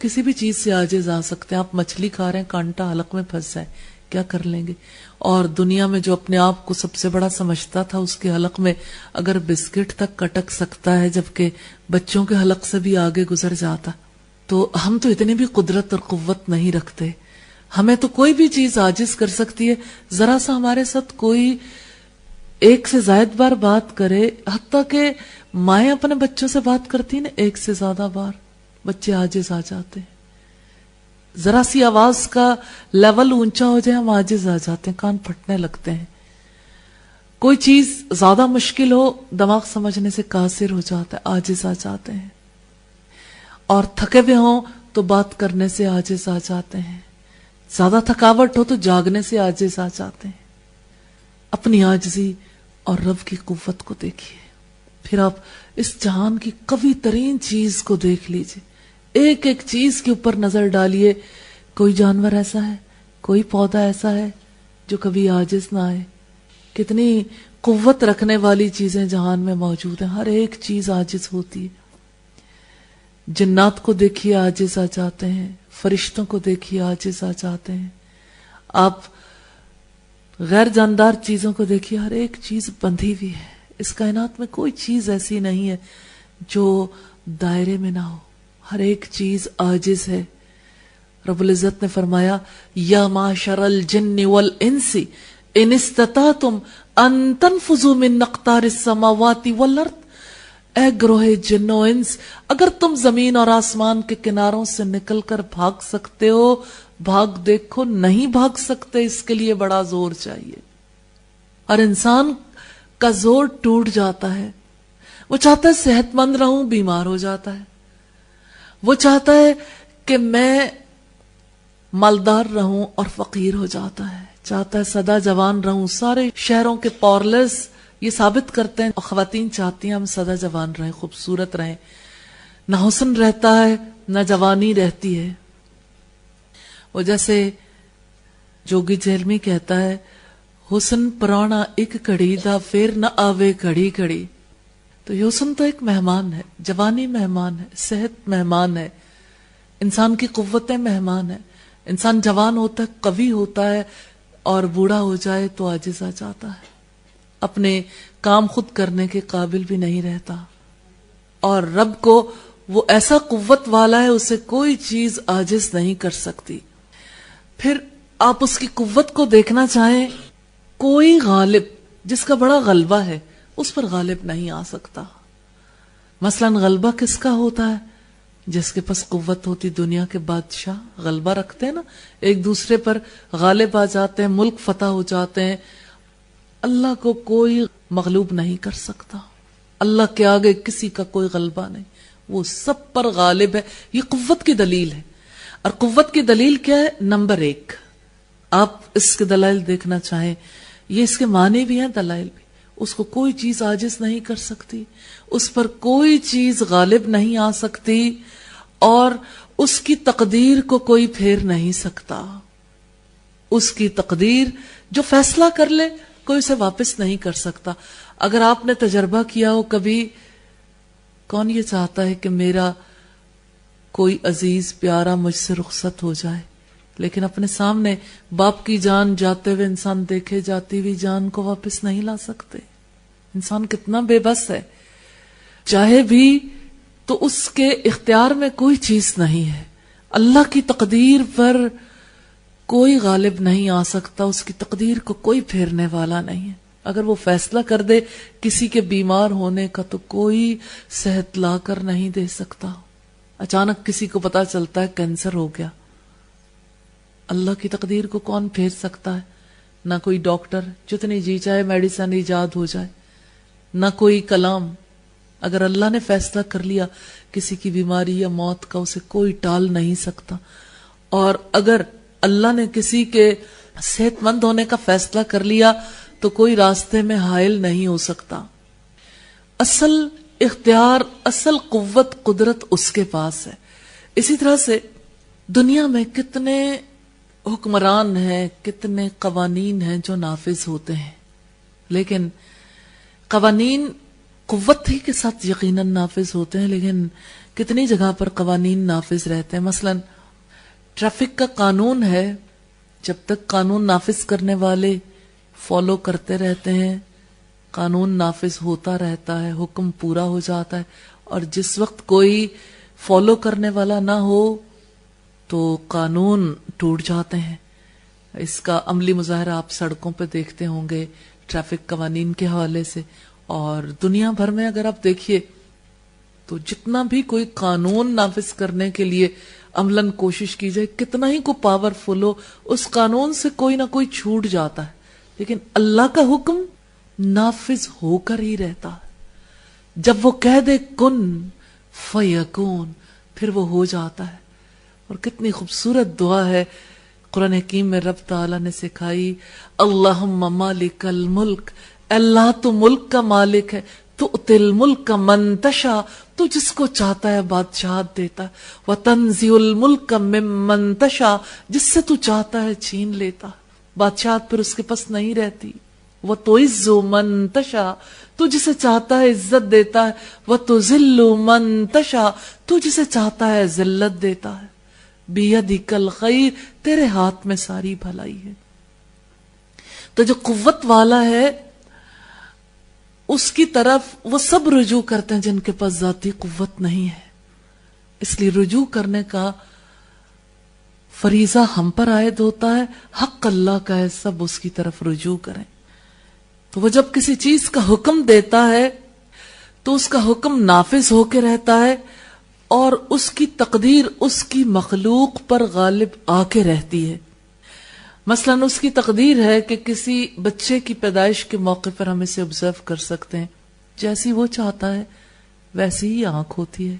کسی بھی چیز سے عاجز آ سکتے ہیں. آپ مچھلی کھا رہے ہیں, کانٹا حلق میں پھنس جائے, کیا کر لیں گے؟ اور دنیا میں جو اپنے آپ کو سب سے بڑا سمجھتا تھا, اس کے حلق میں اگر بسکٹ تک کٹک سکتا ہے, جبکہ بچوں کے حلق سے بھی آگے گزر جاتا. تو ہم تو اتنی بھی قدرت اور قوت نہیں رکھتے. ہمیں تو کوئی بھی چیز عاجز کر سکتی ہے. ذرا سا ہمارے ساتھ کوئی ایک سے زائد بار بات کرے, حتیٰ کہ مائیں اپنے بچوں سے بات کرتی ہیں نا, ایک سے زیادہ بار, بچے عاجز آ جاتے ہیں. ذرا سی آواز کا لیول اونچا ہو جائے, ہم عاجز آ جاتے ہیں, کان پھٹنے لگتے ہیں. کوئی چیز زیادہ مشکل ہو, دماغ سمجھنے سے قاصر ہو جاتا ہے, عاجز آ جاتے ہیں. اور تھکے ہوئے ہوں تو بات کرنے سے عاجز آ جاتے ہیں. زیادہ تھکاوٹ ہو تو جاگنے سے عاجز آ جاتے ہیں. اپنی عاجزی اور رب کی قوت کو دیکھیے, پھر آپ اس جہان کی قوی ترین چیز کو دیکھ لیجئے. ایک ایک چیز کے اوپر نظر ڈالیے. کوئی جانور ایسا ہے, کوئی پودا ایسا ہے جو کبھی عاجز نہ آئے. کتنی قوت رکھنے والی چیزیں جہان میں موجود ہیں, ہر ایک چیز عاجز ہوتی ہے. جنات کو دیکھیے عاجز آ جاتے ہیں, فرشتوں کو دیکھیے عاجز آ جاتے ہیں. آپ غیر جاندار چیزوں کو دیکھیے, ہر ایک چیز بندھی ہوئی ہے. اس کائنات میں کوئی چیز ایسی نہیں ہے جو دائرے میں نہ ہو, ہر ایک چیز عاجز ہے. رب العزت نے فرمایا, یا معشر الجن والانس ان استطعتم ان تنفذوا من اقطار السماوات والارض. اے گروہ جن و انس, اگر تم زمین اور آسمان کے کناروں سے نکل کر بھاگ سکتے ہو, بھاگ دیکھو. نہیں بھاگ سکتے, اس کے لیے بڑا زور چاہیے. اور انسان کا زور ٹوٹ جاتا ہے. وہ چاہتا ہے صحت مند رہوں, بیمار ہو جاتا ہے. وہ چاہتا ہے کہ میں مالدار رہوں اور فقیر ہو جاتا ہے. چاہتا ہے سدا جوان رہوں. سارے شہروں کے پارلرز یہ ثابت کرتے ہیں, خواتین چاہتی ہیں ہم سدا جوان رہیں, خوبصورت رہیں. نہ حسن رہتا ہے نہ جوانی رہتی ہے. وہ جیسے جوگی جہلمی کہتا ہے, حسن پرانا ایک کڑی دا پھر نہ آوے کڑی کڑی. تو یہ حسن تو ایک مہمان ہے, جوانی مہمان ہے, صحت مہمان ہے, انسان کی قوتیں مہمان ہے. انسان جوان ہوتا ہے, قوی ہوتا ہے, اور بوڑھا ہو جائے تو عاجز آ جاتا ہے, اپنے کام خود کرنے کے قابل بھی نہیں رہتا. اور رب کو وہ ایسا قوت والا ہے, اسے کوئی چیز عاجز نہیں کر سکتی. پھر آپ اس کی قوت کو دیکھنا چاہیں, کوئی غالب جس کا بڑا غلبہ ہے اس پر غالب نہیں آ سکتا. مثلا غلبہ کس کا ہوتا ہے؟ جس کے پاس قوت ہوتی. دنیا کے بادشاہ غلبہ رکھتے ہیں نا, ایک دوسرے پر غالب آ جاتے ہیں, ملک فتح ہو جاتے ہیں. اللہ کو کوئی مغلوب نہیں کر سکتا. اللہ کے آگے کسی کا کوئی غلبہ نہیں, وہ سب پر غالب ہے. یہ قوت کی دلیل ہے. اور قوت کی دلیل کیا ہے؟ نمبر 1, آپ اس کے دلائل دیکھنا چاہیں, یہ اس کے معنی بھی ہیں, دلائل بھی. اس کو کوئی چیز عاجز نہیں کر سکتی, اس پر کوئی چیز غالب نہیں آ سکتی, اور اس کی تقدیر کو کوئی پھیر نہیں سکتا. اس کی تقدیر جو فیصلہ کر لے کوئی اسے واپس نہیں کر سکتا. اگر آپ نے تجربہ کیا ہو کبھی, کون یہ چاہتا ہے کہ میرا کوئی عزیز پیارا مجھ سے رخصت ہو جائے, لیکن اپنے سامنے باپ کی جان جاتے ہوئے انسان دیکھے جاتی ہوئی جان کو واپس نہیں لا سکتے. انسان کتنا بے بس ہے. چاہے بھی تو اس کے اختیار میں کوئی چیز نہیں ہے. اللہ کی تقدیر پر کوئی غالب نہیں آ سکتا, اس کی تقدیر کو کوئی پھیرنے والا نہیں ہے. اگر وہ فیصلہ کر دے کسی کے بیمار ہونے کا تو کوئی صحت لا کر نہیں دے سکتا. اچانک کسی کو پتا چلتا ہے کینسر ہو گیا, اللہ کی تقدیر کو کون پھیر سکتا ہے؟ نہ کوئی ڈاکٹر, جتنی جی چاہے میڈیسن ایجاد ہو جائے, نہ کوئی کلام. اگر اللہ نے فیصلہ کر لیا کسی کی بیماری یا موت کا, اسے کوئی ٹال نہیں سکتا. اور اگر اللہ نے کسی کے صحت مند ہونے کا فیصلہ کر لیا تو کوئی راستے میں حائل نہیں ہو سکتا. اصل اختیار, اصل قوت, قدرت اس کے پاس ہے. اسی طرح سے دنیا میں کتنے حکمران ہیں, کتنے قوانین ہیں جو نافذ ہوتے ہیں, لیکن قوانین قوت ہی کے ساتھ یقیناً نافذ ہوتے ہیں, لیکن کتنی جگہ پر قوانین نافذ رہتے ہیں. مثلا ٹریفک کا قانون ہے، جب تک قانون نافذ کرنے والے فالو کرتے رہتے ہیں قانون نافذ ہوتا رہتا ہے، حکم پورا ہو جاتا ہے. اور جس وقت کوئی فالو کرنے والا نہ ہو تو قانون ٹوٹ جاتے ہیں. اس کا عملی مظاہرہ آپ سڑکوں پہ دیکھتے ہوں گے ٹریفک قوانین کے حوالے سے. اور دنیا بھر میں اگر آپ دیکھیے تو جتنا بھی کوئی قانون نافذ کرنے کے لیے عملاً کوشش کی جائے، کتنا ہی کو پاورفل ہو، اس قانون سے کوئی نہ کوئی چھوٹ جاتا ہے. لیکن اللہ کا حکم نافذ ہو کر ہی رہتا ہے. جب وہ کہہ دے کن فیکون، پھر وہ ہو جاتا ہے. اور کتنی خوبصورت دعا ہے قرآن حکیم میں رب تعالیٰ نے سکھائی، اللہم مالک الملک، اللہ تو ملک کا مالک ہے، تؤتی الملک من تشاء، تو جس کو چاہتا ہے بادشاہت دیتا ہے، وتنزع الملک ممن تشاء، جس سے تو چاہتا ہے چھین لیتا. بادشاہت پھر اس کے پاس نہیں رہتی. وتعز من تشاء، تو جسے چاہتا ہے عزت دیتا ہے، وتذل من تشاء، تو جسے چاہتا ہے ذلت دیتا ہے. بیدک الخیر، تیرے ہاتھ میں ساری بھلائی ہے. تو جو قوت والا ہے اس کی طرف وہ سب رجوع کرتے ہیں جن کے پاس ذاتی قوت نہیں ہے. اس لیے رجوع کرنے کا فریضہ ہم پر عائد ہوتا ہے. حق اللہ کا ہے سب اس کی طرف رجوع کریں. تو وہ جب کسی چیز کا حکم دیتا ہے تو اس کا حکم نافذ ہو کے رہتا ہے اور اس کی تقدیر اس کی مخلوق پر غالب آ کے رہتی ہے. مثلاً اس کی تقدیر ہے کہ کسی بچے کی پیدائش کے موقع پر ہم اسے آبزرو کر سکتے ہیں. جیسی وہ چاہتا ہے ویسی ہی آنکھ ہوتی ہے،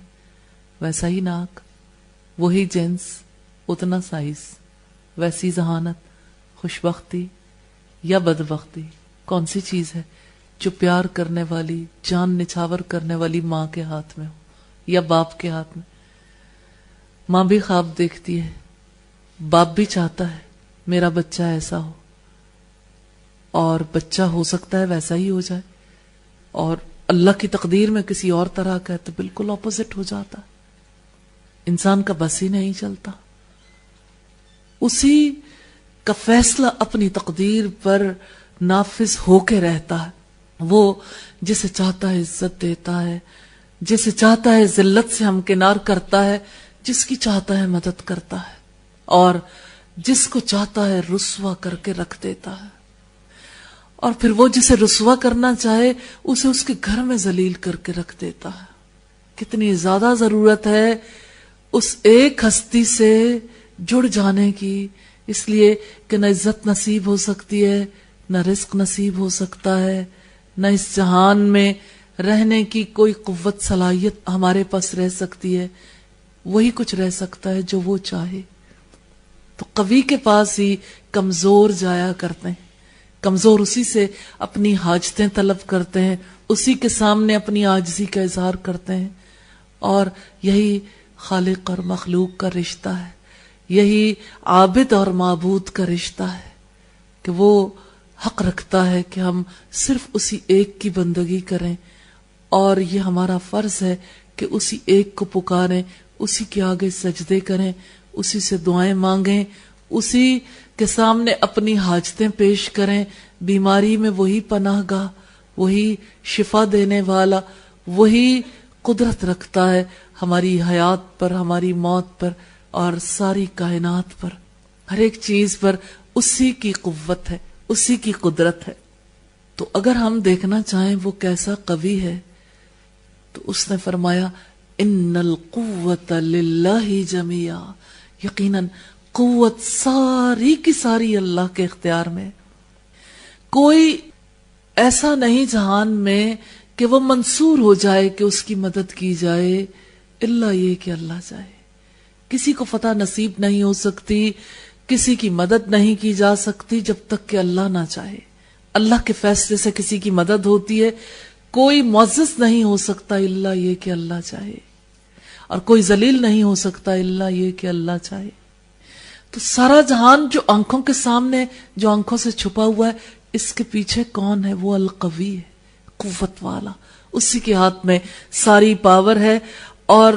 ویسا ہی ناک، وہی جنس، اتنا سائز، ویسی ذہانت. خوشبختی یا بدبختی کون سی چیز ہے جو پیار کرنے والی، جان نچھاور کرنے والی ماں کے ہاتھ میں ہو یا باپ کے ہاتھ میں؟ ماں بھی خواب دیکھتی ہے، باپ بھی چاہتا ہے میرا بچہ ایسا ہو، اور بچہ ہو سکتا ہے ویسا ہی ہو جائے. اور اللہ کی تقدیر میں کسی اور طرح کا ہے تو بالکل اپوزٹ ہو جاتا. انسان کا بس ہی نہیں چلتا. اسی کا فیصلہ اپنی تقدیر پر نافذ ہو کے رہتا ہے. وہ جسے چاہتا ہے عزت دیتا ہے، جسے چاہتا ہے ذلت سے ہمکنار کرتا ہے، جس کی چاہتا ہے مدد کرتا ہے، اور جس کو چاہتا ہے رسوا کر کے رکھ دیتا ہے. اور پھر وہ جسے رسوا کرنا چاہے اسے اس کے گھر میں ذلیل کر کے رکھ دیتا ہے. کتنی زیادہ ضرورت ہے اس ایک ہستی سے جڑ جانے کی، اس لیے کہ نہ عزت نصیب ہو سکتی ہے، نہ رزق نصیب ہو سکتا ہے، نہ اس جہان میں رہنے کی کوئی قوت صلاحیت ہمارے پاس رہ سکتی ہے. وہی کچھ رہ سکتا ہے جو وہ چاہے. تو قوی کے پاس ہی کمزور جایا کرتے ہیں. کمزور اسی سے اپنی حاجتیں طلب کرتے ہیں، اسی کے سامنے اپنی عاجزی کا اظہار کرتے ہیں. اور یہی خالق اور مخلوق کا رشتہ ہے، یہی عابد اور معبود کا رشتہ ہے کہ وہ حق رکھتا ہے کہ ہم صرف اسی ایک کی بندگی کریں، اور یہ ہمارا فرض ہے کہ اسی ایک کو پکاریں، اسی کے آگے سجدے کریں، اسی سے دعائیں مانگیں، اسی کے سامنے اپنی حاجتیں پیش کریں. بیماری میں وہی پناہ گاہ، وہی شفا دینے والا، وہی قدرت رکھتا ہے ہماری حیات پر، ہماری موت پر، اور ساری کائنات پر، ہر ایک چیز پر اسی کی قوت ہے، اسی کی قدرت ہے. تو اگر ہم دیکھنا چاہیں وہ کیسا قوی ہے تو اس نے فرمایا ان القوت للہ جمیعا، یقیناً قوت ساری کی ساری اللہ کے اختیار میں. کوئی ایسا نہیں جہان میں کہ وہ منصور ہو جائے کہ اس کی مدد کی جائے الا یہ کہ اللہ چاہے. کسی کو فتح نصیب نہیں ہو سکتی، کسی کی مدد نہیں کی جا سکتی جب تک کہ اللہ نہ چاہے. اللہ کے فیصلے سے کسی کی مدد ہوتی ہے. کوئی معزز نہیں ہو سکتا الا یہ کہ اللہ چاہے، اور کوئی ذلیل نہیں ہو سکتا الا یہ کہ اللہ چاہے. تو سارا جہان جو آنکھوں کے سامنے، جو آنکھوں سے چھپا ہوا ہے، اس کے پیچھے کون ہے؟ وہ القوی ہے، قوت والا. اسی کے ہاتھ میں ساری پاور ہے. اور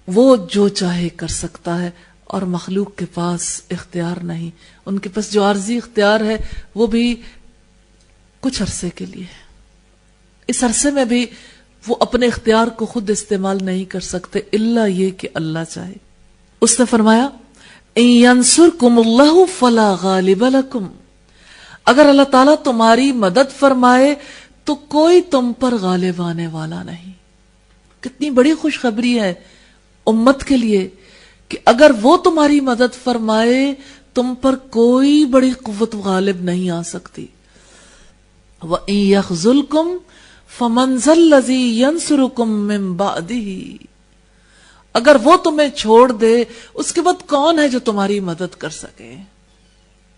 وہ جو چاہے کر سکتا ہے اور مخلوق کے پاس اختیار نہیں. ان کے پاس جو عارضی اختیار ہے وہ بھی کچھ عرصے کے لیے ہے. اس عرصے میں بھی وہ اپنے اختیار کو خود استعمال نہیں کر سکتے الا یہ کہ اللہ چاہے. اس نے فرمایا ان ینصرکم اللہ فلا غالب لکم، اگر اللہ تعالیٰ تمہاری مدد فرمائے تو کوئی تم پر غالب آنے والا نہیں. کتنی بڑی خوشخبری ہے امت کے لیے کہ اگر وہ تمہاری مدد فرمائے تم پر کوئی بڑی قوت غالب نہیں آ سکتی. وَإِن يَخْذُلْكُمْ فَمَنْ ذَا الَّذِي يَنْصُرُكُمْ مِنْ بَعْدِهِ، اگر وہ تمہیں چھوڑ دے اس کے بعد کون ہے جو تمہاری مدد کر سکے.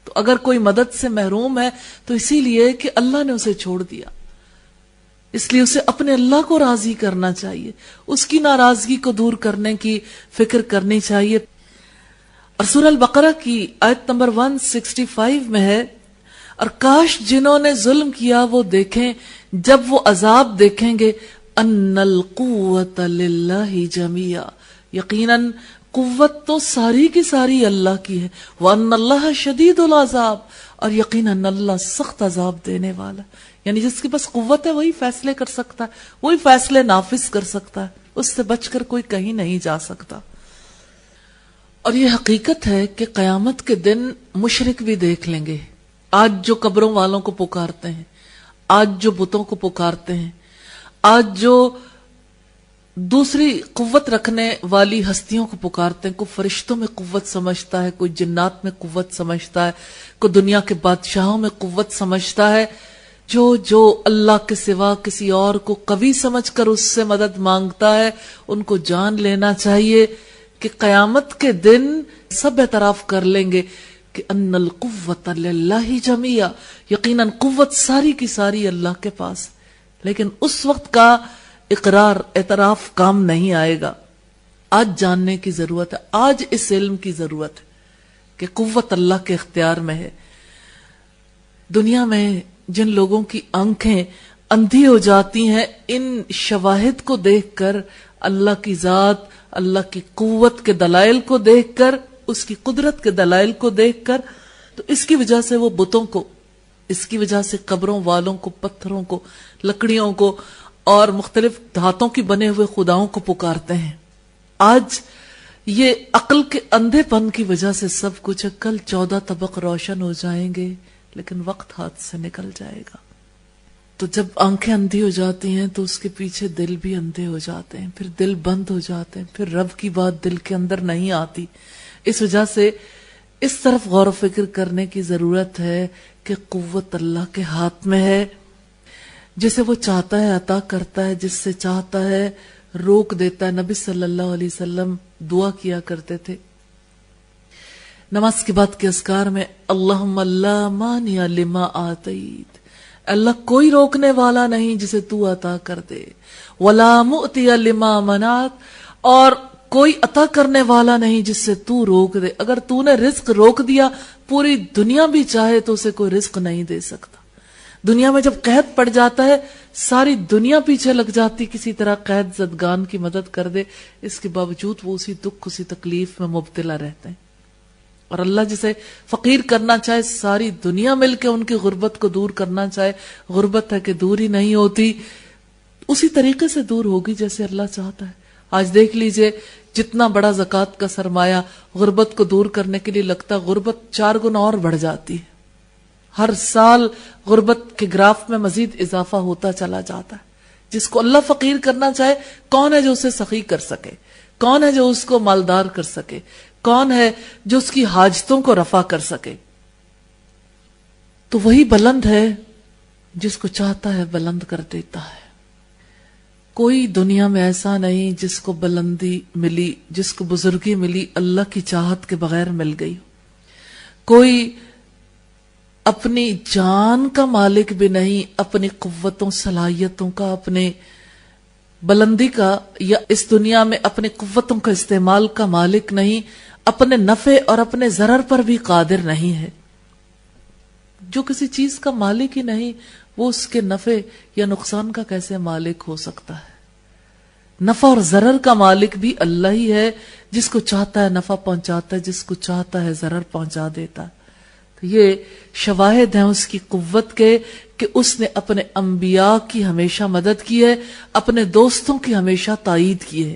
تو اگر کوئی مدد سے محروم ہے تو اسی لیے کہ اللہ نے اسے چھوڑ دیا، اس لیے اسے اپنے اللہ کو راضی کرنا چاہیے، اس کی ناراضگی کو دور کرنے کی فکر کرنی چاہیے. اور سورہ البقرہ کی آیت نمبر 165 میں ہے اور کاش جنہوں نے ظلم کیا وہ دیکھیں جب وہ عذاب دیکھیں گے ان القوت للہ جمیعا، یقیناً قوت تو ساری کی ساری اللہ کی ہے. وَأَنَّ اللَّهَ شَدِيدُ الْعَذَابِ، اور یقیناً اللہ سخت عذاب دینے والا. یعنی جس کے پاس قوت ہے وہی فیصلے کر سکتا ہے، وہی فیصلے نافذ کر سکتا ہے، اس سے بچ کر کوئی کہیں نہیں جا سکتا. اور یہ حقیقت ہے کہ قیامت کے دن مشرک بھی دیکھ لیں گے. آج جو قبروں والوں کو پکارتے ہیں، آج جو بتوں کو پکارتے ہیں، آج جو دوسری قوت رکھنے والی ہستیوں کو پکارتے ہیں، کوئی فرشتوں میں قوت سمجھتا ہے، کوئی جنات میں قوت سمجھتا ہے، کوئی دنیا کے بادشاہوں میں قوت سمجھتا ہے، جو اللہ کے سوا کسی اور کو قوی سمجھ کر اس سے مدد مانگتا ہے، ان کو جان لینا چاہیے کہ قیامت کے دن سب اعتراف کر لیں گے کہ ان القوت للہ جمیعا، یقیناً قوت ساری کی ساری اللہ کے پاس. لیکن اس وقت کا اقرار اعتراف کام نہیں آئے گا. آج جاننے کی ضرورت ہے، آج اس علم کی ضرورت ہے کہ قوت اللہ کے اختیار میں ہے. دنیا میں جن لوگوں کی آنکھیں اندھی ہو جاتی ہیں ان شواہد کو دیکھ کر، اللہ کی ذات، اللہ کی قوت کے دلائل کو دیکھ کر، اس کی قدرت کے دلائل کو دیکھ کر، تو اس کی وجہ سے وہ بتوں کو، اس کی وجہ سے قبروں والوں کو، پتھروں کو، لکڑیوں کو اور مختلف دھاتوں کی بنے ہوئے خداؤں کو پکارتے ہیں. آج یہ عقل کے اندھے پن کی وجہ سے سب کچھ ہے. کل 14 طبق روشن ہو جائیں گے لیکن وقت ہاتھ سے نکل جائے گا. تو جب آنکھیں اندھی ہو جاتی ہیں تو اس کے پیچھے دل بھی اندھے ہو جاتے ہیں، پھر دل بند ہو جاتے ہیں، پھر رب کی بات دل کے اندر نہیں آتی. اس وجہ سے اس طرف غور و فکر کرنے کی ضرورت ہے کہ قوت اللہ کے ہاتھ میں ہے. جسے وہ چاہتا ہے عطا کرتا ہے، جس سے چاہتا ہے روک دیتا ہے. نبی صلی اللہ علیہ وسلم دعا کیا کرتے تھے نماز کے بعد کے اذکار میں، اللہم لا مانع لما آتیت، اللہ کوئی روکنے والا نہیں جسے تو عطا کر دے، ولا مؤتی لما منعت، اور کوئی عطا کرنے والا نہیں جس سے تو روک دے. اگر تو نے رزق روک دیا پوری دنیا بھی چاہے تو اسے کوئی رزق نہیں دے سکتا. دنیا میں جب قحط پڑ جاتا ہے ساری دنیا پیچھے لگ جاتی کسی طرح قحط زدگان کی مدد کر دے، اس کے باوجود وہ اسی دکھ اسی تکلیف میں مبتلا رہتے ہیں. اور اللہ جسے فقیر کرنا چاہے، ساری دنیا مل کے ان کی غربت کو دور کرنا چاہے، غربت ہے کہ دور ہی نہیں ہوتی، اسی طریقے سے دور ہوگی جیسے اللہ چاہتا ہے. آج دیکھ لیجئے جتنا بڑا زکوٰۃ کا سرمایہ غربت کو دور کرنے کے لیے لگتا، غربت 4 گنا اور بڑھ جاتی ہے. ہر سال غربت کے گراف میں مزید اضافہ ہوتا چلا جاتا ہے. جس کو اللہ فقیر کرنا چاہے، کون ہے جو اسے سخی کر سکے؟ کون ہے جو اس کو مالدار کر سکے؟ کون ہے جو اس کی حاجتوں کو رفع کر سکے؟ تو وہی بلند ہے، جس کو چاہتا ہے بلند کر دیتا ہے. کوئی دنیا میں ایسا نہیں جس کو بلندی ملی، جس کو بزرگی ملی اللہ کی چاہت کے بغیر مل گئی. کوئی اپنی جان کا مالک بھی نہیں، اپنی قوتوں صلاحیتوں کا، اپنے بلندی کا، یا اس دنیا میں اپنی قوتوں کا استعمال کا مالک نہیں، اپنے نفع اور اپنے ضرر پر بھی قادر نہیں ہے. جو کسی چیز کا مالک ہی نہیں وہ اس کے نفع یا نقصان کا کیسے مالک ہو سکتا ہے؟ نفع اور ضرر کا مالک بھی اللہ ہی ہے، جس کو چاہتا ہے نفع پہنچاتا ہے، جس کو چاہتا ہے ضرر پہنچا دیتا ہے۔ تو یہ شواہد ہیں اس کی قوت کے کہ اس نے اپنے انبیاء کی ہمیشہ مدد کی ہے، اپنے دوستوں کی ہمیشہ تائید کی ہے۔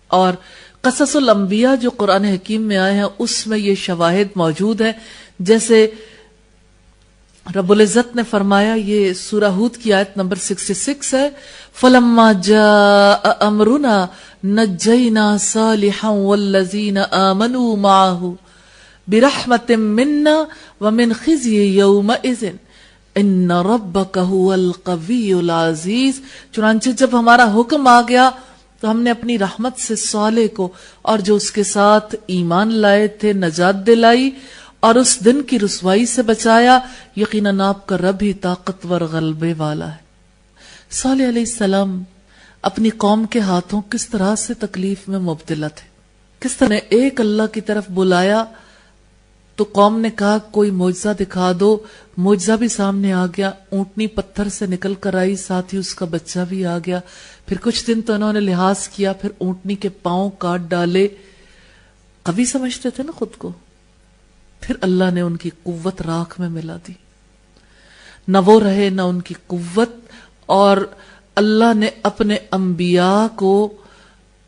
اور قصص الانبیاء جو قرآن حکیم میں آئے ہیں اس میں یہ شواہد موجود ہیں، جیسے رب العزت نے فرمایا، یہ سورہ ہود کی آیت نمبر 66 ہے، فَلَمَّا جَاءَ أَمْرُنَا نَجَّيْنَا صَالِحًا وَالَّذِينَ آمَنُوا مَعَهُ بِرَحْمَةٍ مِنَّا وَمِنْ خِزْيِ يَوْمَئِذٍ إِنَّ رَبَّكَ هُوَ الْقَوِيُّ الْعَزِيزُ۔ چنانچہ جب ہمارا حکم آ گیا تو ہم نے اپنی رحمت سے صالح کو اور جو اس کے ساتھ ایمان لائے تھے نجات دلائی اور اس دن کی رسوائی سے بچایا، یقیناً آپ کا رب ہی طاقتور غلبے والا ہے۔ صالح علیہ السلام اپنی قوم کے ہاتھوں کس طرح سے تکلیف میں مبتلا تھے، کس طرح ایک اللہ کی طرف بلایا تو قوم نے کہا کوئی معجزہ دکھا دو، معجزہ بھی سامنے آ گیا، اونٹنی پتھر سے نکل کر آئی، ساتھ ہی اس کا بچہ بھی آ گیا۔ پھر کچھ دن تو انہوں نے لحاظ کیا، پھر اونٹنی کے پاؤں کاٹ ڈالے، قوی سمجھتے تھے نا خود کو۔ پھر اللہ نے ان کی قوت راکھ میں ملا دی، نہ وہ رہے نہ ان کی قوت، اور اللہ نے اپنے انبیاء کو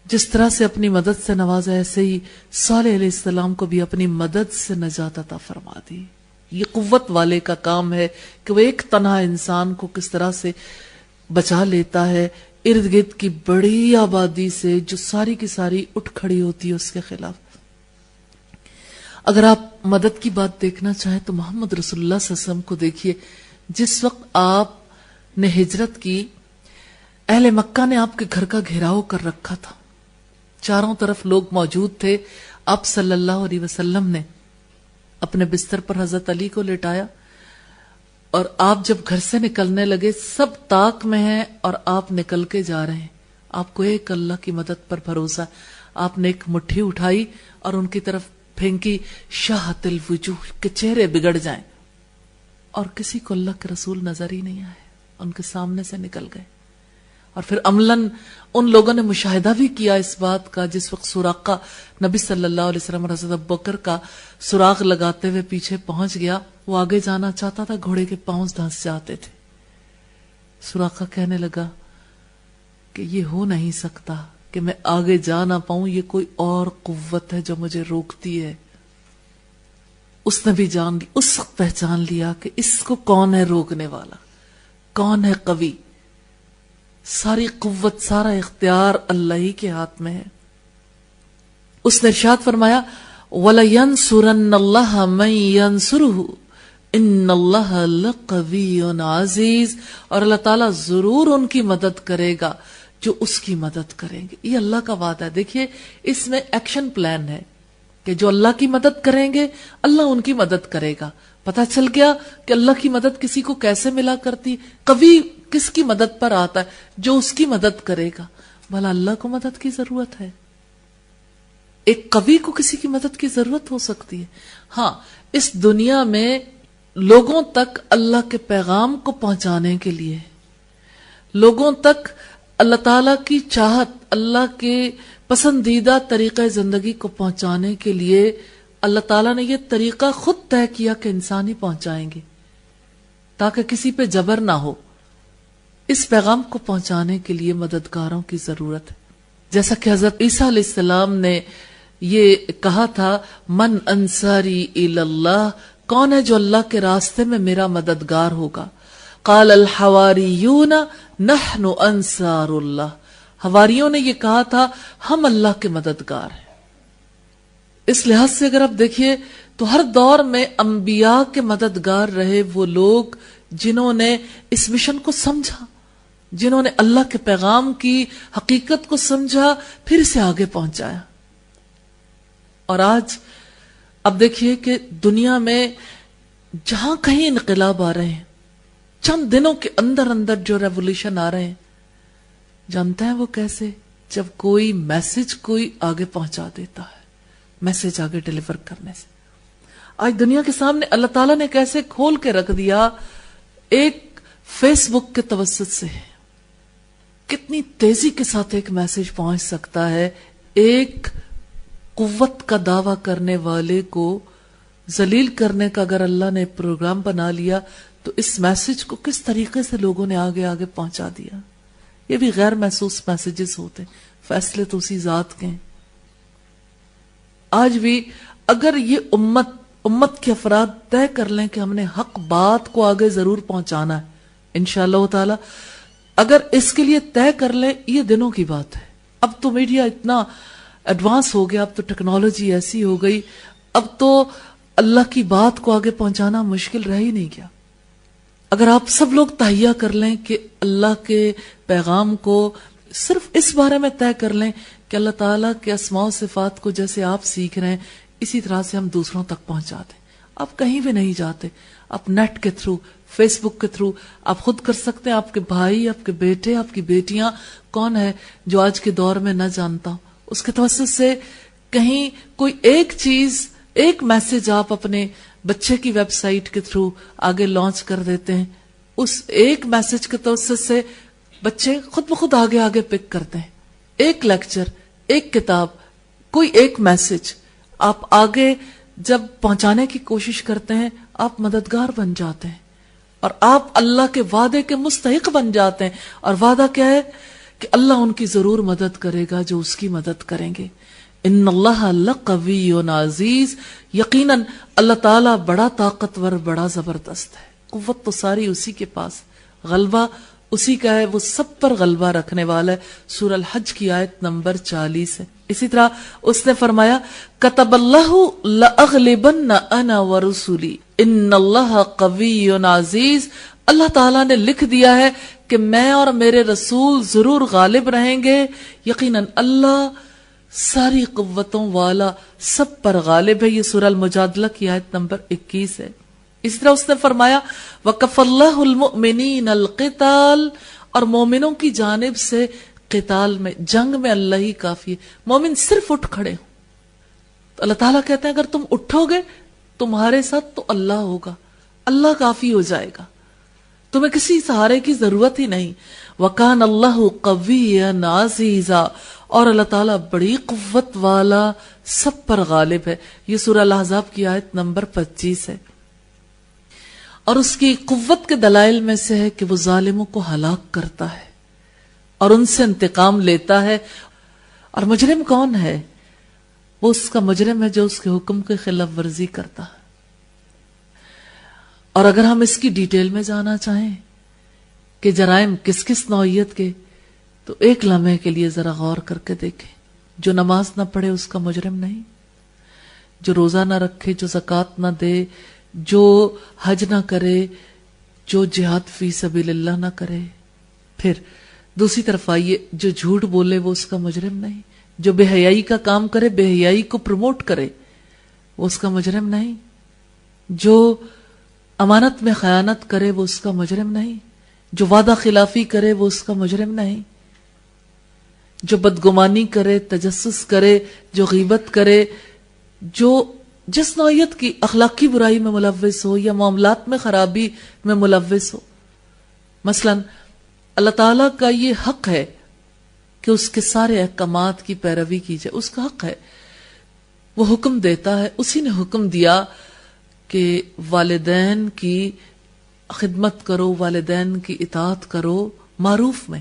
جس طرح سے اپنی مدد سے نوازا، ایسے ہی صالح علیہ السلام کو بھی اپنی مدد سے نجات عطا فرما دی۔ یہ قوت والے کا کام ہے کہ وہ ایک تنہا انسان کو کس طرح سے بچا لیتا ہے ارد گرد کی بڑی آبادی سے جو ساری کی ساری اٹھ کھڑی ہوتی ہے اس کے خلاف۔ اگر آپ مدد کی بات دیکھنا چاہیں تو محمد رسول اللہ صلی اللہ علیہ وسلم کو دیکھیے، جس وقت آپ نے ہجرت کی، اہل مکہ نے آپ کے گھر کا گھیراؤ کر رکھا تھا، چاروں طرف لوگ موجود تھے۔ آپ صلی اللہ علیہ وسلم نے اپنے بستر پر حضرت علی کو لٹایا، اور آپ جب گھر سے نکلنے لگے سب طاق میں ہیں اور آپ نکل کے جا رہے ہیں، آپ کو ایک اللہ کی مدد پر بھروسہ۔ آپ نے ایک مٹھی اٹھائی اور ان کی طرف پھینکی، شاہت الوجوہ کے چہرے بگڑ جائیں، اور کسی کو اللہ کے رسول نظر ہی نہیں آئے، ان کے سامنے سے نکل گئے۔ اور پھر عملاً ان لوگوں نے مشاہدہ بھی کیا اس بات کا، جس وقت سراقہ نبی صلی اللہ علیہ وسلم اور حضرت ابوبکر کا سراغ لگاتے ہوئے پیچھے پہنچ گیا، وہ آگے جانا چاہتا تھا، گھوڑے کے پاؤں دھنس جاتے تھے۔ سراقہ کہنے لگا کہ یہ ہو نہیں سکتا کہ میں آگے جا نہ پاؤں، یہ کوئی اور قوت ہے جو مجھے روکتی ہے۔ اس نے بھی جان لی، اس وقت پہچان لیا کہ اس کو کون ہے روکنے والا، کون ہے قوی۔ ساری قوت، سارا اختیار اللہ ہی کے ہاتھ میں ہے۔ اس نے ارشاد فرمایا، وَلَيَنْصُرَنَّ اللَّهَ مَنْ يَنْصُرُهُ إِنَّ اللَّهَ لَقَوِيٌّ عَزِيزٌ، اور اللہ تعالیٰ ضرور ان کی مدد کرے گا جو اس کی مدد کریں گے۔ یہ اللہ کا وعدہ ہے۔ دیکھیے اس میں ایکشن پلان ہے کہ جو اللہ کی مدد کریں گے اللہ ان کی مدد کرے گا۔ پتہ چل گیا کہ اللہ کی مدد کسی کو کیسے ملا کرتی، قوی کس کی مدد پر آتا ہے، جو اس کی مدد کرے گا۔ بھلا اللہ کو مدد کی ضرورت ہے؟ ایک قوی کو کسی کی مدد کی ضرورت ہو سکتی ہے؟ ہاں، اس دنیا میں لوگوں تک اللہ کے پیغام کو پہنچانے کے لیے، لوگوں تک اللہ تعالی کی چاہت، اللہ کے پسندیدہ طریقہ زندگی کو پہنچانے کے لیے اللہ تعالیٰ نے یہ طریقہ خود طے کیا کہ انسان ہی پہنچائیں گے، تاکہ کسی پہ جبر نہ ہو۔ اس پیغام کو پہنچانے کے لیے مددگاروں کی ضرورت ہے، جیسا کہ حضرت عیسیٰ علیہ السلام نے یہ کہا تھا، من انصاری الی اللہ، کون ہے جو اللہ کے راستے میں میرا مددگار ہوگا؟ قال الحواریون نحن انصار اللہ، حواریوں نے یہ کہا تھا ہم اللہ کے مددگار ہیں۔ اس لحاظ سے اگر آپ دیکھیے تو ہر دور میں انبیاء کے مددگار رہے وہ لوگ جنہوں نے اس مشن کو سمجھا، جنہوں نے اللہ کے پیغام کی حقیقت کو سمجھا، پھر اسے آگے پہنچایا۔ اور آج اب دیکھیے کہ دنیا میں جہاں کہیں انقلاب آ رہے ہیں، چند دنوں کے اندر اندر جو ریولیوشن آ رہے ہیں، جانتے ہیں وہ کیسے؟ جب کوئی میسج کوئی آگے پہنچا دیتا ہے، میسج آگے ڈیلیور کرنے سے۔ آج دنیا کے سامنے اللہ تعالیٰ نے کیسے کھول کے رکھ دیا، ایک فیس بک کے توسط سے کتنی تیزی کے ساتھ ایک میسج پہنچ سکتا ہے. ایک قوت کا دعویٰ کرنے والے کو ذلیل کرنے کا اگر اللہ نے پروگرام بنا لیا تو اس میسج کو کس طریقے سے لوگوں نے آگے آگے پہنچا دیا. یہ بھی غیر محسوس میسجز ہوتے ہیں، فیصلے تو اسی ذات کے ہیں. آج بھی اگر یہ امت کے افراد طے کر لیں کہ ہم نے حق بات کو آگے ضرور پہنچانا ہے انشاءاللہ تعالی، اگر اس کے لیے طے کر لیں، یہ دنوں کی بات ہے. اب تو میڈیا اتنا ایڈوانس ہو گیا، اب تو ٹیکنالوجی ایسی ہو گئی، اب تو اللہ کی بات کو آگے پہنچانا مشکل رہ ہی نہیں گیا. اگر آپ سب لوگ تہیہ کر لیں کہ اللہ کے پیغام کو صرف اس بارے میں طے کر لیں کہ اللہ تعالیٰ کے اسماء و صفات کو جیسے آپ سیکھ رہے ہیں اسی طرح سے ہم دوسروں تک پہنچا دیں. آپ کہیں بھی نہیں جاتے، آپ نیٹ کے تھرو، فیس بک کے تھرو آپ خود کر سکتے ہیں. آپ کے بھائی، آپ کے بیٹے، آپ کی بیٹیاں، کون ہے جو آج کے دور میں نہ جانتا، اس کے توسط سے کہیں کوئی ایک چیز، ایک میسج آپ اپنے بچے کی ویب سائٹ کے تھرو آگے لانچ کر دیتے ہیں. اس ایک میسج کے توسط سے بچے خود بخود آگے آگے پک کرتے ہیں. ایک لیکچر، ایک کتاب، کوئی ایک میسج آپ آگے جب پہنچانے کی کوشش کرتے ہیں، آپ مددگار بن جاتے ہیں اور آپ اللہ کے وعدے کے مستحق بن جاتے ہیں. اور وعدہ کیا ہے کہ اللہ ان کی ضرور مدد کرے گا جو اس کی مدد کریں گے. ان اللہ لقوی عزیز، یقیناً اللہ تعالیٰ بڑا طاقتور، بڑا زبردست ہے. قوت تو ساری اسی کے پاس، غلبہ اسی کا ہے، وہ سب پر غلبہ رکھنے والا ہے. سورہ الحج کی آیت نمبر 40 ہے. اسی طرح اس نے فرمایا کتب اللہ لأغلبن انا ورسولی ان اللہ قوی عزیز. اللہ تعالیٰ نے لکھ دیا ہے کہ میں اور میرے رسول ضرور غالب رہیں گے. یقیناً اللہ ساری قوتوں والا، سب پر غالب ہے. یہ سورہ المجادلہ کی آیت نمبر 21 ہے. اس طرح اس نے فرمایا وَكَفَى اللَّهُ الْمُؤْمِنِينَ الْقِتَالَ، اور مومنوں کی جانب سے قتال میں، جنگ میں اللہ ہی کافی ہے. مومن صرف اٹھ کھڑے ہوں تو اللہ تعالیٰ کہتے ہیں اگر تم اٹھو گے تمہارے ساتھ تو اللہ ہوگا، اللہ کافی ہو جائے گا، تمہیں کسی سہارے کی ضرورت ہی نہیں. وَكَانَ اللَّهُ قَوِيًّا عَزِيزًا، اور اللہ تعالیٰ بڑی قوت والا، سب پر غالب ہے. یہ سورہ الاحزاب کی آیت نمبر 25 ہے. اور اس کی قوت کے دلائل میں سے ہے کہ وہ ظالموں کو ہلاک کرتا ہے اور ان سے انتقام لیتا ہے. اور مجرم کون ہے؟ وہ اس کا مجرم ہے جو اس کے حکم کی خلاف ورزی کرتا ہے. اور اگر ہم اس کی ڈیٹیل میں جانا چاہیں کہ جرائم کس کس نوعیت کے، تو ایک لمحے کے لیے ذرا غور کر کے دیکھیں. جو نماز نہ پڑھے اس کا مجرم نہیں، جو روزہ نہ رکھے، جو زکوٰۃ نہ دے، جو حج نہ کرے، جو جہاد فی سبیل اللہ نہ کرے. پھر دوسری طرف آئیے، جو جھوٹ بولے وہ اس کا مجرم نہیں، جو بے حیائی کا کام کرے، بے حیائی کو پروموٹ کرے، وہ اس کا مجرم نہیں، جو امانت میں خیانت کرے وہ اس کا مجرم نہیں، جو وعدہ خلافی کرے وہ اس کا مجرم نہیں، جو بدگمانی کرے، تجسس کرے، جو غیبت کرے، جو جس نوعیت کی اخلاقی برائی میں ملوث ہو یا معاملات میں خرابی میں ملوث ہو. مثلا اللہ تعالیٰ کا یہ حق ہے کہ اس کے سارے احکامات کی پیروی کی جائے، اس کا حق ہے، وہ حکم دیتا ہے. اسی نے حکم دیا کہ والدین کی خدمت کرو، والدین کی اطاعت کرو معروف میں.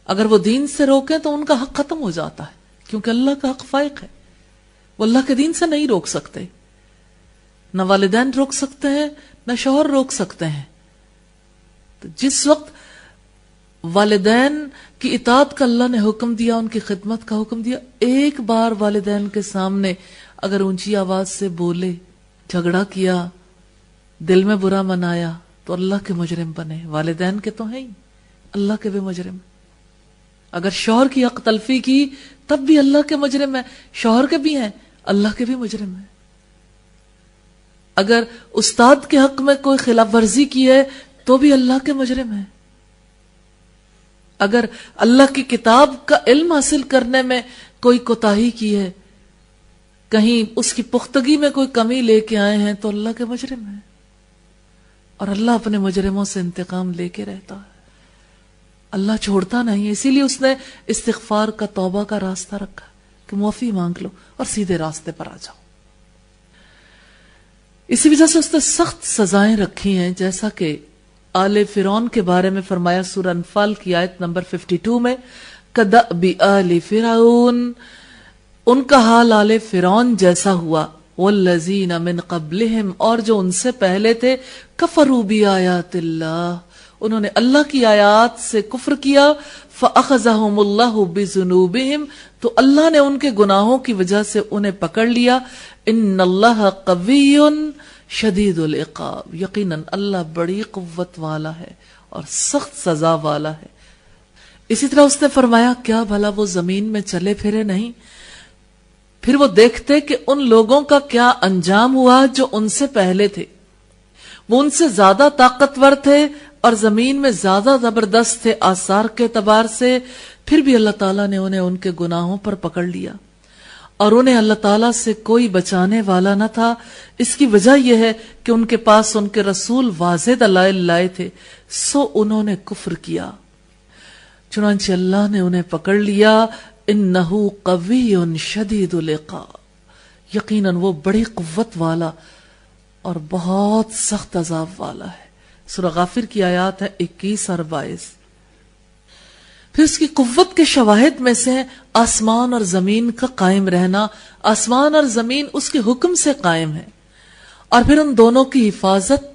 اگر وہ دین سے روکیں تو ان کا حق ختم ہو جاتا ہے، کیونکہ اللہ کا حق فائق ہے، وہ اللہ کے دین سے نہیں روک سکتے. نہ والدین روک سکتے ہیں، نہ شوہر روک سکتے ہیں. تو جس وقت والدین کی اطاعت کا اللہ نے حکم دیا، ان کی خدمت کا حکم دیا، ایک بار والدین کے سامنے اگر اونچی آواز سے بولے، جھگڑا کیا، دل میں برا منایا، تو اللہ کے مجرم بنے. والدین کے تو ہیں ہی، اللہ کے بھی مجرم. اگر شوہر کی حق تلفی کی تب بھی اللہ کے مجرم ہے، شوہر کے بھی ہیں، اللہ کے بھی مجرم ہے. اگر استاد کے حق میں کوئی خلاف ورزی کی ہے تو بھی اللہ کے مجرم ہے. اگر اللہ کی کتاب کا علم حاصل کرنے میں کوئی کوتاہی کی ہے، کہیں اس کی پختگی میں کوئی کمی لے کے آئے ہیں، تو اللہ کے مجرم ہے. اور اللہ اپنے مجرموں سے انتقام لے کے رہتا ہے. اللہ چھوڑتا نہیں ہے، اسی لیے اس نے استغفار کا، توبہ کا راستہ رکھا کہ معافی مانگ لو اور سیدھے راستے پر آ جاؤ۔ اسی وجہ سے اس نے سخت سزائیں رکھی ہیں، جیسا کہ آل فرعون کے بارے میں فرمایا سورہ انفال کی آیت نمبر 52 میں، کدأب آل فرعون، ان کا حال آل فرعون جیسا ہوا، والذین من قبلہم، اور جو ان سے پہلے تھے، کفروا بآیات اللہ، انہوں نے اللہ کی آیات سے کفر کیا، فأخذہم اللہ بذنوبہم، تو اللہ نے ان کے گناہوں کی وجہ سے انہیں پکڑ لیا، ان اللہ قوی شدید العقاب، یقیناً اللہ بڑی قوت والا ہے اور سخت سزا والا ہے۔ اسی طرح اس نے فرمایا کیا بھلا وہ زمین میں چلے پھرے نہیں، پھر وہ دیکھتے کہ ان لوگوں کا کیا انجام ہوا جو ان سے پہلے تھے، وہ ان سے زیادہ طاقتور تھے اور زمین میں زیادہ زبردست تھے آثار کے اعتبار سے، پھر بھی اللہ تعالیٰ نے انہیں ان کے گناہوں پر پکڑ لیا اور انہیں اللہ تعالیٰ سے کوئی بچانے والا نہ تھا۔ اس کی وجہ یہ ہے کہ ان کے پاس ان کے رسول واضح دلائل لائے تھے، سو انہوں نے کفر کیا، چنانچہ اللہ نے انہیں پکڑ لیا۔ انہ قوی شدید العقاب، یقیناً وہ بڑی قوت والا اور بہت سخت عذاب والا ہے۔ سورہ غافر کی آیات ہے 21 اور 22۔ پھر اس کی قوت کے شواہد میں سے آسمان اور زمین کا قائم رہنا، آسمان اور زمین اس کے حکم سے قائم ہے، اور پھر ان دونوں کی حفاظت،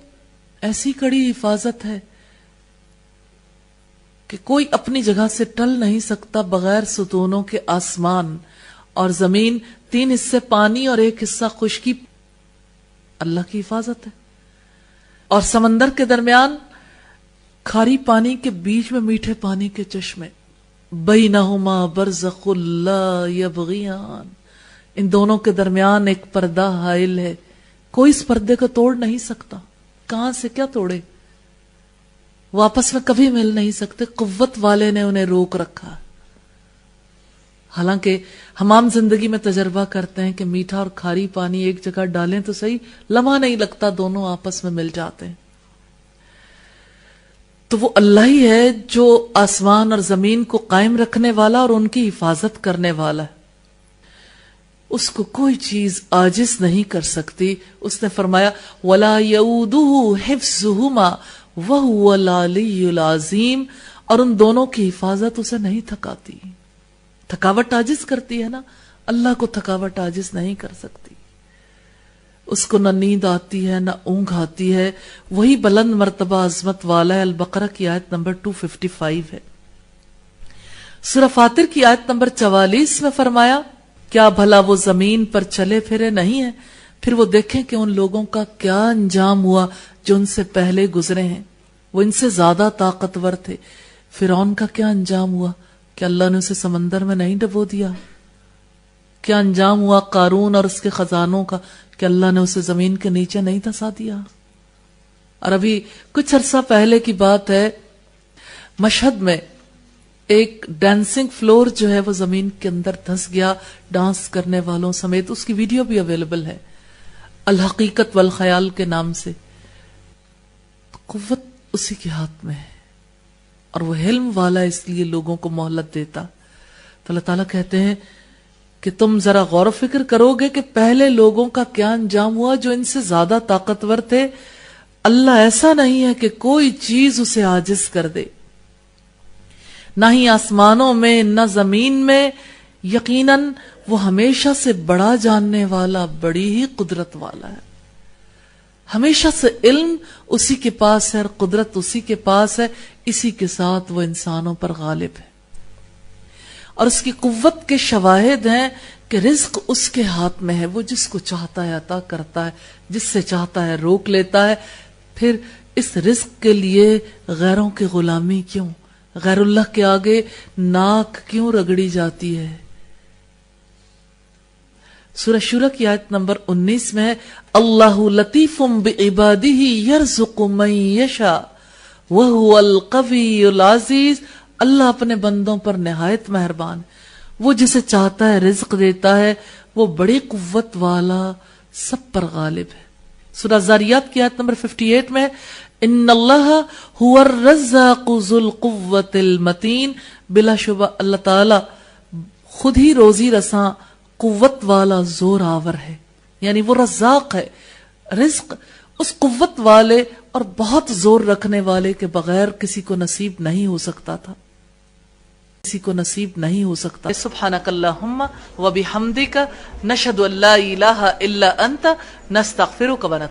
ایسی کڑی حفاظت ہے کہ کوئی اپنی جگہ سے ٹل نہیں سکتا بغیر ستونوں کے۔ آسمان اور زمین، 3 حصے پانی اور 1 حصہ خشکی، اللہ کی حفاظت ہے۔ اور سمندر کے درمیان کھاری پانی کے بیچ میں میٹھے پانی کے چشمے، بینہما برزخ لا یبغیان، ان دونوں کے درمیان ایک پردہ حائل ہے، کوئی اس پردے کو توڑ نہیں سکتا، کہاں سے کیا توڑے، وہ آپس میں کبھی مل نہیں سکتے، قوت والے نے انہیں روک رکھا۔ حالانکہ ہم عام زندگی میں تجربہ کرتے ہیں کہ میٹھا اور کھاری پانی ایک جگہ ڈالیں تو صحیح، لمحہ نہیں لگتا دونوں آپس میں مل جاتے ہیں۔ تو وہ اللہ ہی ہے جو آسمان اور زمین کو قائم رکھنے والا اور ان کی حفاظت کرنے والا ہے، اس کو کوئی چیز عاجز نہیں کر سکتی۔ اس نے فرمایا وَلَا يَؤُودُهُ حِفْظُهُمَا وَهُوَ الْعَلِيُّ الْعَظِيمُ، اور ان دونوں کی حفاظت اسے نہیں تھکاتی۔ تھکاوٹ عاجز کرتی ہے نا، اللہ کو تھکاوٹ عاجز نہیں کر سکتی، اس کو نہ نیند آتی ہے نہ اونگ آتی ہے، وہی بلند مرتبہ عظمت والا ہے۔ البقرہ کی آیت نمبر 255 ہے۔ سورہ فاطر کی آیت نمبر 44 میں فرمایا کیا بھلا وہ زمین پر چلے پھرے نہیں ہیں، پھر وہ دیکھیں کہ ان لوگوں کا کیا انجام ہوا جو ان سے پہلے گزرے ہیں، وہ ان سے زیادہ طاقتور تھے۔ فرعون کا کیا انجام ہوا کہ اللہ نے اسے سمندر میں نہیں ڈبو دیا؟ کیا انجام ہوا قارون اور اس کے خزانوں کا کہ اللہ نے اسے زمین کے نیچے نہیں دھسا دیا؟ اور ابھی کچھ عرصہ پہلے کی بات ہے، مشہد میں ایک ڈانسنگ فلور جو ہے وہ زمین کے اندر دھس گیا ڈانس کرنے والوں سمیت، اس کی ویڈیو بھی اویلیبل ہے، الحقیقت والخیال کے نام سے۔ قوت اسی کے ہاتھ میں ہے اور وہ حلم والا، اس لیے لوگوں کو مہلت دیتا۔ تو اللہ تعالیٰ کہتے ہیں کہ تم ذرا غور و فکر کرو گے کہ پہلے لوگوں کا کیا انجام ہوا جو ان سے زیادہ طاقتور تھے۔ اللہ ایسا نہیں ہے کہ کوئی چیز اسے عاجز کر دے، نہ ہی آسمانوں میں نہ زمین میں، یقیناً وہ ہمیشہ سے بڑا جاننے والا، بڑی ہی قدرت والا ہے۔ ہمیشہ سے علم اسی کے پاس ہے اور قدرت اسی کے پاس ہے، اسی کے ساتھ وہ انسانوں پر غالب ہے۔ اور اس کی قوت کے شواہد ہیں کہ رزق اس کے ہاتھ میں ہے، وہ جس کو چاہتا ہے عطا کرتا ہے، جس سے چاہتا ہے روک لیتا ہے۔ پھر اس رزق کے لیے غیروں کی غلامی کیوں؟ غیر اللہ کے آگے ناک کیوں رگڑی جاتی ہے؟ سورہ شورى کی آیت نمبر 19 میں ہے اللہ لطیف بعبادہ یرزق من یشاء وہو القوی العزیز، اللہ اپنے بندوں پر نہایت مہربان، وہ جسے چاہتا ہے رزق دیتا ہے، وہ بڑی قوت والا، سب پر غالب ہے۔ سورہ زاریات کی آیت نمبر 58 میں ان اللہ هو الرزاق ذو القوة المتین، بلا شبہ اللہ تعالی خود ہی روزی رساں، قوت والا، زور آور ہے، یعنی وہ رزاق ہے۔ رزق اس قوت والے اور بہت زور رکھنے والے کے بغیر کسی کو نصیب نہیں ہو سکتا تھا، کسی کو نصیب نہیں ہو سکتا۔ سبحانک اللہم و بحمدک، نشہد ان لا الہ الا انت، نستغفرک و نتوب